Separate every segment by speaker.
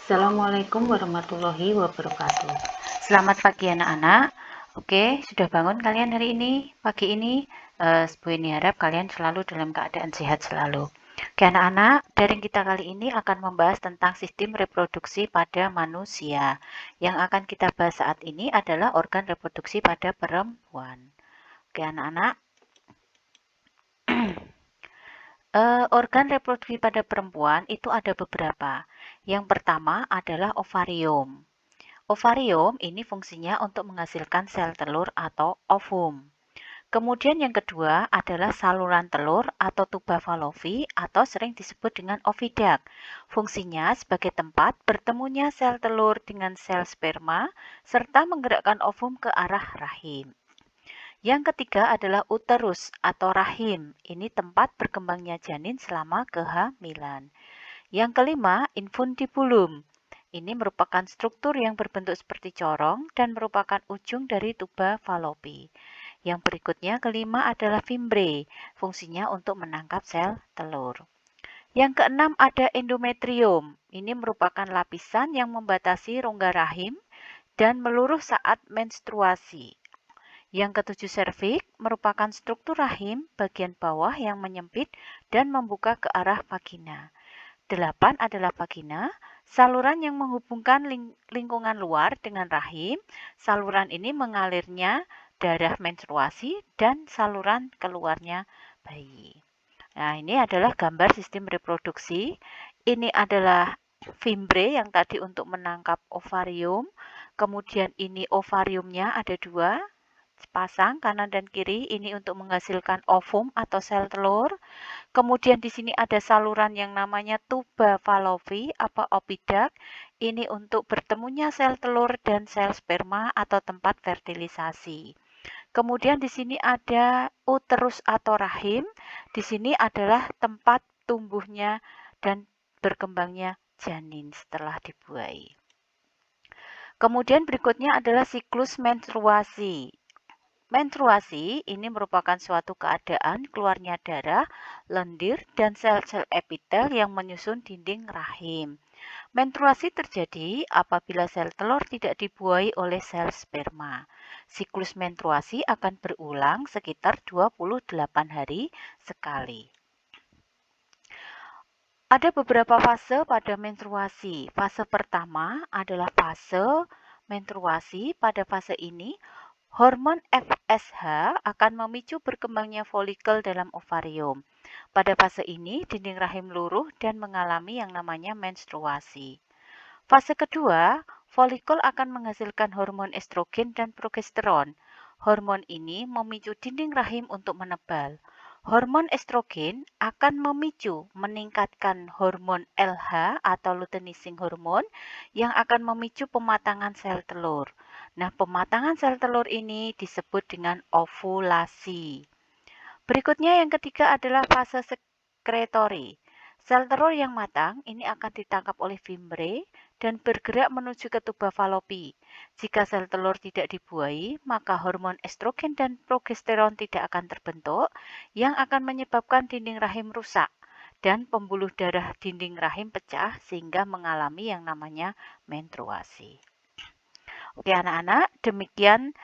Speaker 1: Assalamualaikum warahmatullahi wabarakatuh. Selamat pagi anak-anak. Oke, sudah bangun kalian hari ini? Pagi ini, Bu ini harap kalian selalu dalam keadaan sehat selalu. Oke anak-anak, daring kita kali ini akan membahas tentang sistem reproduksi pada manusia. Yang akan kita bahas saat ini adalah organ reproduksi pada perempuan. Oke anak-anak. Organ reproduksi pada perempuan itu ada beberapa. Yang pertama adalah ovarium. Ovarium ini fungsinya untuk menghasilkan sel telur atau ovum. Kemudian yang kedua adalah saluran telur atau tuba Fallopi atau sering disebut dengan oviduct. Fungsinya sebagai tempat bertemunya sel telur dengan sel sperma serta menggerakkan ovum ke arah rahim. Yang ketiga adalah uterus atau rahim. Ini tempat berkembangnya janin selama kehamilan. Yang kelima, infundibulum. Ini merupakan struktur yang berbentuk seperti corong dan merupakan ujung dari tuba Fallopi. Yang berikutnya kelima adalah fimbre. Fungsinya untuk menangkap sel telur. Yang keenam ada endometrium. Ini merupakan lapisan yang membatasi rongga rahim dan meluruh saat menstruasi. Yang ketujuh serviks merupakan struktur rahim bagian bawah yang menyempit dan membuka ke arah vagina. 8 adalah vagina, saluran yang menghubungkan lingkungan luar dengan rahim. Saluran ini mengalirnya darah menstruasi dan saluran keluarnya bayi. Nah, ini adalah gambar sistem reproduksi. Ini adalah fimbre yang tadi untuk menangkap ovarium. Kemudian ini ovariumnya ada dua, sepasang kanan dan kiri. Ini untuk menghasilkan ovum atau sel telur. Kemudian di sini ada saluran yang namanya tuba Fallopi atau oviduct. Ini untuk bertemunya sel telur dan sel sperma atau tempat fertilisasi. Kemudian di sini ada uterus atau rahim. Di sini adalah tempat tumbuhnya dan berkembangnya janin setelah dibuai. Kemudian berikutnya adalah siklus menstruasi. Menstruasi ini merupakan suatu keadaan keluarnya darah, lendir, dan sel-sel epitel yang menyusun dinding rahim. Menstruasi terjadi apabila sel telur tidak dibuai oleh sel sperma. Siklus menstruasi akan berulang sekitar 28 hari sekali. Ada beberapa fase pada menstruasi. Fase pertama adalah fase menstruasi. Pada fase ini, hormon FSH akan memicu berkembangnya folikel dalam ovarium. Pada fase ini, dinding rahim luruh dan mengalami yang namanya menstruasi. Fase kedua, folikel akan menghasilkan hormon estrogen dan progesteron. Hormon ini memicu dinding rahim untuk menebal. Hormon estrogen akan memicu meningkatkan hormon LH atau luteinizing hormone yang akan memicu pematangan sel telur. Nah, pematangan sel telur ini disebut dengan ovulasi. Berikutnya yang ketiga adalah fase sekretori. Sel telur yang matang ini akan ditangkap oleh fimbre dan bergerak menuju ke tuba Fallopi. Jika sel telur tidak dibuai, maka hormon estrogen dan progesteron tidak akan terbentuk yang akan menyebabkan dinding rahim rusak dan pembuluh darah dinding rahim pecah sehingga mengalami yang namanya menstruasi. Oke anak-anak, demikian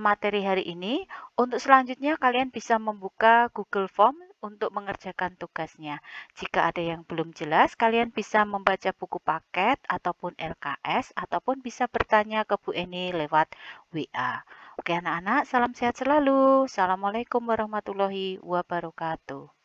Speaker 1: materi hari ini. Untuk selanjutnya kalian bisa membuka Google Form untuk mengerjakan tugasnya. Jika ada yang belum jelas, kalian bisa membaca buku paket ataupun LKS ataupun bisa bertanya ke Bu Eni lewat WA. Oke anak-anak, salam sehat selalu. Assalamualaikum warahmatullahi wabarakatuh.